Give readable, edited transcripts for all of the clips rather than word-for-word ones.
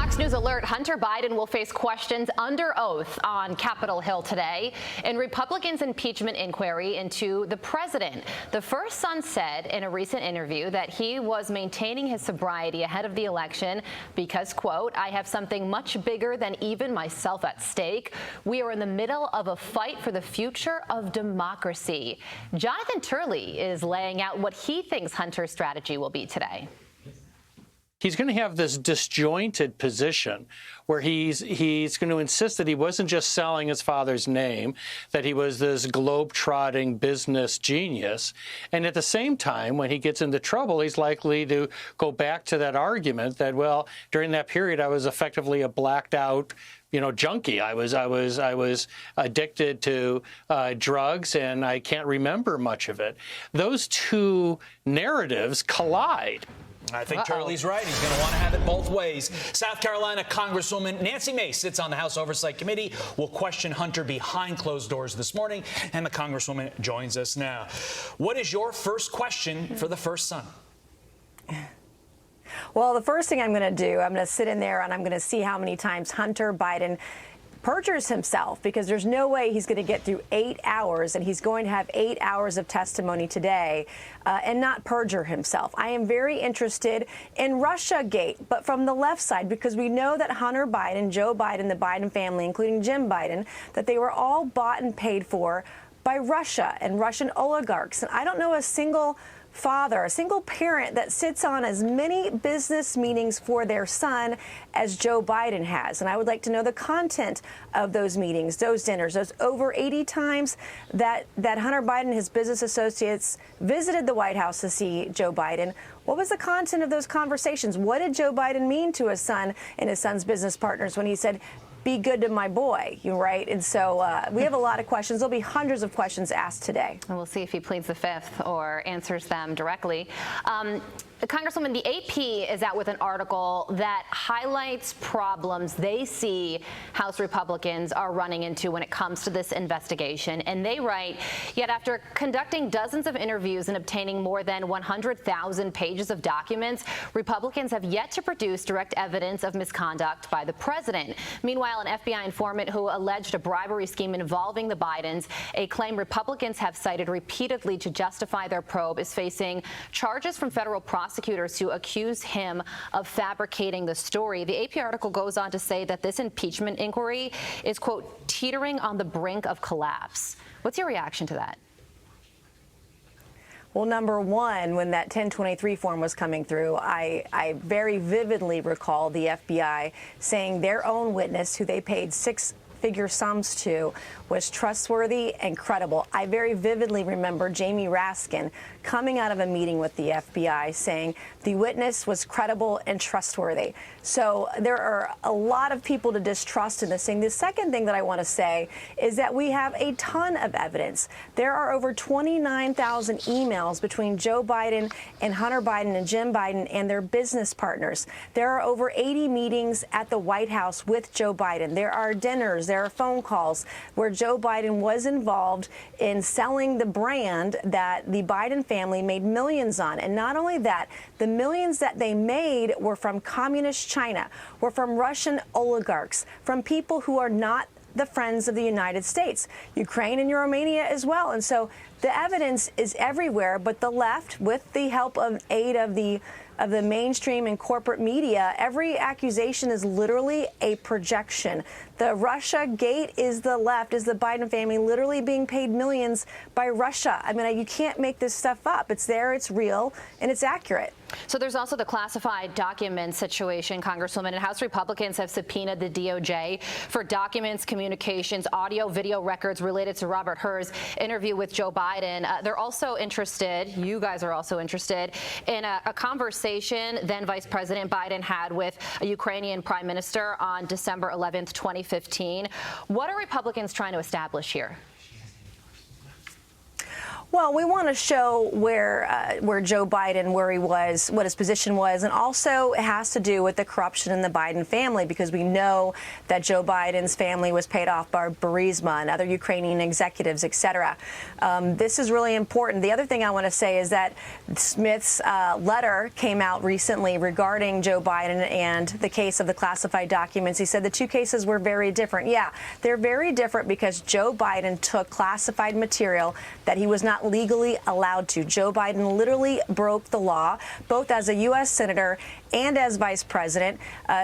Fox News alert, Hunter Biden will face questions under oath on Capitol Hill today in Republicans' impeachment inquiry into the president. The first son said in a recent interview that he was maintaining his sobriety ahead of the election because, quote, I have something much bigger than even myself at stake. We are in the middle of a fight for the future of democracy. Jonathan Turley is laying out what he thinks Hunter's strategy will be today. He's going to have this disjointed position where he's going to insist that he wasn't just selling his father's name, that he was this globe-trotting business genius. And at the same time, when he gets into trouble, he's likely to go back to that argument that, well, during that period, I was effectively a blacked out junkie. I was addicted to drugs, and I can't remember much of it. Those two narratives collide. I think Turley's right. He's going to want to have it both ways. South Carolina Congresswoman Nancy Mace sits on the House Oversight Committee. We'll question Hunter behind closed doors this morning, and the Congresswoman joins us now. What is your first question for the first son? Well, the first thing I'm going to do, I'm going to sit in there and I'm going to see how many times Hunter Biden perjures himself, because there's no way he's going to get through 8 hours, and he's going to have 8 hours of testimony today and not perjure himself. I am very interested in Russiagate, but from the left side, because we know that Hunter Biden, Joe Biden, the Biden family, including Jim Biden, that they were all bought and paid for by Russia and Russian oligarchs. And I don't know a single father, a single parent that sits on as many business meetings for their son as Joe Biden has. And I would like to know the content of those meetings, those dinners, those over 80 times that Hunter Biden and his business associates visited the White House to see Joe Biden. What was the content of those conversations? What did Joe Biden mean to his son and his son's business partners when he said, be good to my boy, right? And so we have a lot of questions. There'll be hundreds of questions asked today. And we'll see if he pleads the fifth or answers them directly. Congresswoman, the AP is out with an article that highlights problems they see House Republicans are running into when it comes to this investigation. And they write, yet after conducting dozens of interviews and obtaining more than 100,000 pages of documents, Republicans have yet to produce direct evidence of misconduct by the president. Meanwhile, an FBI informant who alleged a bribery scheme involving the Bidens, a claim Republicans have cited repeatedly to justify their probe, is facing charges from federal prosecutors who accuse him of fabricating the story. The AP article goes on to say that this impeachment inquiry is, quote, teetering on the brink of collapse. What's your reaction to that? Well, number one, when that 1023 form was coming through, I very vividly recall the FBI saying their own witness, who they paid six-figure sums to, was trustworthy and credible. I very vividly remember Jamie Raskin coming out of a meeting with the FBI saying the witness was credible and trustworthy. So there are a lot of people to distrust in this thing. The second thing that I want to say is that we have a ton of evidence. There are over 29,000 emails between Joe Biden and Hunter Biden and Jim Biden and their business partners. There are over 80 meetings at the White House with Joe Biden. There are dinners, there are phone calls where Joe Biden was involved in selling the brand that the Biden family made millions on. And not only that, the millions that they made were from communist China, were from Russian oligarchs, from people who are not the friends of the United States, Ukraine and Romania as well. And so the evidence is everywhere, but the left, with the help of aid of the mainstream and corporate media, every accusation is literally a projection. The Russiagate is the left, is the Biden family literally being paid millions by Russia. I mean, you can't make this stuff up. It's there, it's real, and it's accurate. So there's also the classified documents situation, Congresswoman, and House Republicans have subpoenaed the DOJ for documents, communications, audio, video records related to Robert Hur's interview with Joe Biden. They're also interested, you guys are also interested, in a conversation then Vice President Biden had with a Ukrainian Prime Minister on December 11th, 2015. What are Republicans trying to establish here? Well, we want to show where Joe Biden, where he was, what his position was, and also it has to do with the corruption in the Biden family, because we know that Joe Biden's family was paid off by Burisma and other Ukrainian executives, et cetera. This is really important. The other thing I want to say is that Smith's letter came out recently regarding Joe Biden and the case of the classified documents. He said the two cases were very different. Yeah, they're very different because Joe Biden took classified material that he was not legally allowed to. Joe Biden literally broke the law, both as a U.S. senator and as vice president.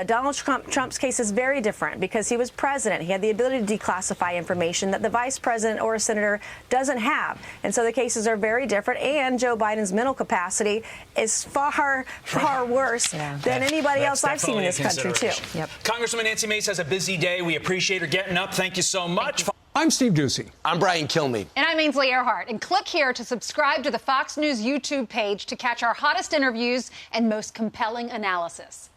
Donald Trump's case is very different because he was president. He had the ability to declassify information that the vice president or a senator doesn't have. And so the cases are very different. And Joe Biden's mental capacity is far, far worse than anybody else I've seen in this country, too. Yep. Congresswoman Nancy Mace has a busy day. We appreciate her getting up. Thank you so much. I'm Steve Doocy. I'm Brian Kilmeade. And I'm Ainsley Earhart. And click here to subscribe to the Fox News YouTube page to catch our hottest interviews and most compelling analysis.